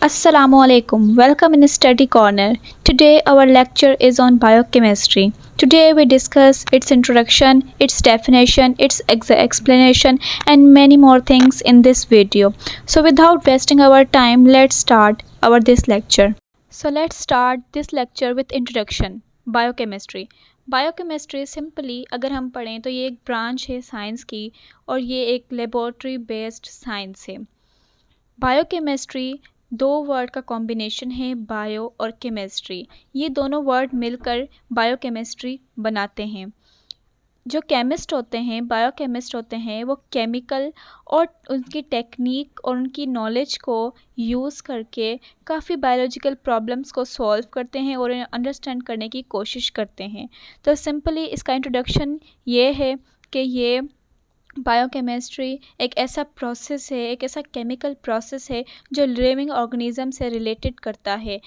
Assalamualaikum. Welcome in Study Corner. Today our lecture is on biochemistry. Today we discuss its introduction, its definition, its explanation and many more things in this video. So without wasting our time, let's start this lecture. So let's start this lecture with introduction. Biochemistry. Biochemistry simply अगर हम पढ़ें तो ये एक branch है science की और ये एक लेबोरेटरी बेस्ड साइंस है। बायोकेमिस्ट्री दो वर्ड का कॉम्बिनेशन है, बायो और केमिस्ट्री। ये दोनों वर्ड मिलकर बायोकेमिस्ट्री बनाते हैं। जो केमिस्ट होते हैं, बायोकेमिस्ट होते हैं, वो केमिकल और उनकी टेक्निक और उनकी नॉलेज को यूज़ करके काफ़ी बायोलॉजिकल प्रॉब्लम्स को सॉल्व करते हैं और उन्हें अंडरस्टैंड करने की कोशिश करते हैं। तो सिंपली इसका इंट्रोडक्शन ये है कि ये बायोकेमिस्ट्री एक ऐसा प्रोसेस है, एक ऐसा केमिकल प्रोसेस है जो लिविंग ऑर्गेनिज्म से रिलेटेड करता है।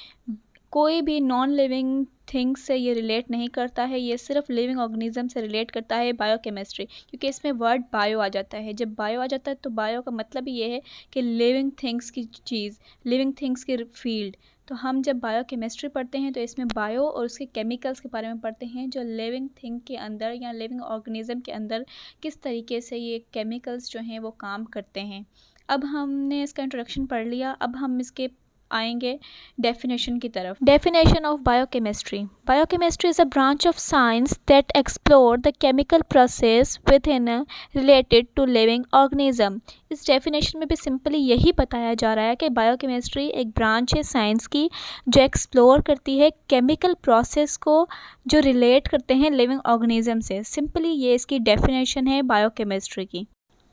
कोई भी नॉन लिविंग थिंग से ये रिलेट नहीं करता है, ये सिर्फ लिविंग ऑर्गेनिज्म से रिलेट करता है बायोकेमिस्ट्री, क्योंकि इसमें वर्ड बायो आ जाता है। जब बायो आ जाता है तो बायो का मतलब ये है कि लिविंग थिंग्स की चीज़, लिविंग थिंग्स की फील्ड। तो हम जब बायोकेमिस्ट्री पढ़ते हैं तो इसमें बायो और उसके केमिकल्स के बारे में पढ़ते हैं, जो लिविंग थिंग के अंदर या लिविंग ऑर्गेनिज्म के अंदर किस तरीके से ये केमिकल्स जो हैं वो काम करते हैं। अब हमने इसका इंट्रोडक्शन पढ़ लिया, अब हम इसके आएंगे डेफिनेशन की तरफ। Definition of biochemistry. Biochemistry is a branch of science that explore the chemical process within related to living organism. इस डेफिनेशन में भी सिंपली यही बताया जा रहा है कि बायोकेमिस्ट्री एक ब्रांच है साइंस की जो एक्सप्लोर करती है केमिकल प्रोसेस को जो रिलेट करते हैं लिविंग ऑर्गेनिज्म से। सिंपली ये इसकी डेफिनेशन है बायोकेमिस्ट्री की।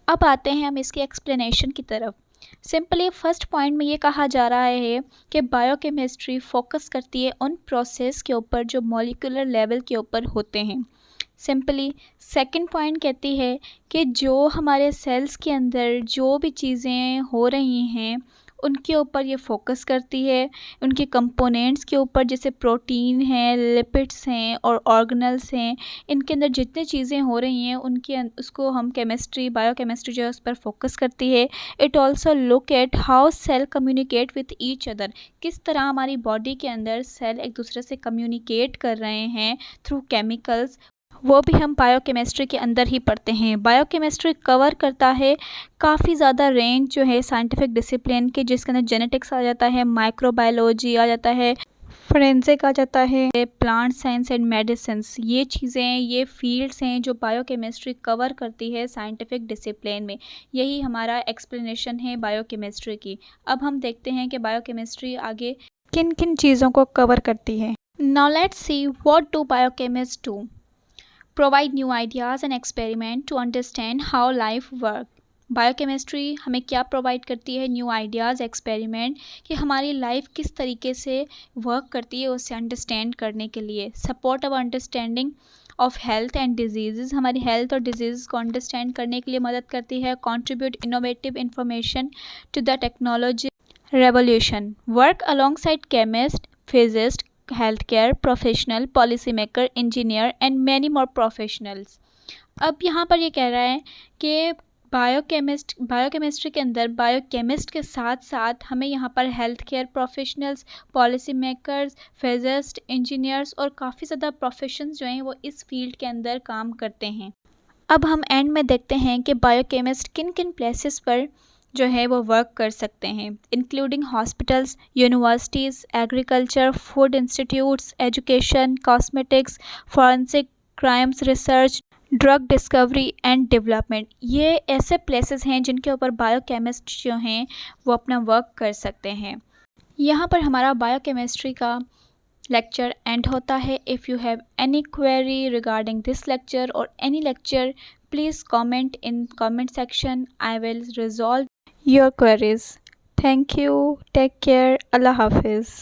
अब आते हैं हम इसकी एक्सप्लेनेशन की तरफ। सिंपली फर्स्ट पॉइंट में ये कहा जा रहा है कि बायोकेमिस्ट्री फोकस करती है उन प्रोसेस के ऊपर जो मॉलिक्यूलर लेवल के ऊपर होते हैं। सिंपली सेकंड पॉइंट कहती है कि जो हमारे सेल्स के अंदर जो भी चीज़ें हो रही हैं उनके ऊपर ये फोकस करती है, उनके कंपोनेंट्स के ऊपर, जैसे प्रोटीन हैं, लिपिड्स हैं और ऑर्गेनल्स हैं। इनके अंदर जितनी चीज़ें हो रही हैं उसको हम केमिस्ट्री, बायोकेमिस्ट्री जो है उस पर फोकस करती है। It also look at how cell communicate with each other. किस तरह हमारी बॉडी के अंदर सेल एक दूसरे से कम्युनिकेट कर रहे हैं थ्रू केमिकल्स, वो भी हम बायोकेमिस्ट्री के अंदर ही पढ़ते हैं। बायोकेमिस्ट्री कवर करता है काफ़ी ज़्यादा रेंज जो है साइंटिफिक डिसिप्लिन के, जिसके अंदर जेनेटिक्स आ जाता है, माइक्रोबायोलॉजी आ जाता है, फोरेंसिक आ जाता है, प्लांट साइंस एंड मेडिसिन्स। ये चीज़ें, ये फील्ड्स हैं जो बायोकेमिस्ट्री कवर करती है साइंटिफिक डिसिप्लिन में। यही हमारा एक्सप्लेनेशन है बायोकेमिस्ट्री की। अब हम देखते हैं कि बायोकेमिस्ट्री आगे किन किन चीज़ों को कवर करती है। Now let's see what do biochemist do. Provide new ideas and experiment to understand how life work. Biochemistry हमें क्या प्रोवाइड करती है? न्यू आइडियाज़, एक्सपेरिमेंट, कि हमारी लाइफ किस तरीके से वर्क करती है उसे अंडरस्टैंड करने के लिए। Support our understanding of health and disease, हमारी हेल्थ और डिजीज़ को अंडरस्टैंड करने के लिए मदद करती है। Contribute innovative information to the technology revolution. Work alongside chemist, physicist, health professional, policy maker, engineer and many more professionals. अब यहाँ पर ये कह रहा है कि बायोकेमिस्ट्री के अंदर बायोकेमिस्ट के साथ साथ हमें यहाँ पर health care professionals, policy makers, physicist, engineers और काफ़ी ज़्यादा प्रोफेशंस जो हैं वो इस फील्ड के अंदर काम करते हैं। अब हम एंड में देखते हैं कि बायोकेमिस्ट किन किन प्लेसेस पर जो है वो वर्क कर सकते हैं, including hospitals, universities, agriculture, food institutes, education, cosmetics, forensic, crimes research, drug discovery and development. ये ऐसे प्लेसेस हैं जिनके ऊपर बायोकेमिस्ट जो हैं वो अपना वर्क कर सकते हैं। यहाँ पर हमारा बायोकेमिस्ट्री का लेक्चर एंड होता है। If you have any query regarding this lecture और any lecture, please comment in comment section. I will resolve your queries. Thank you. Take care. Allah Hafiz.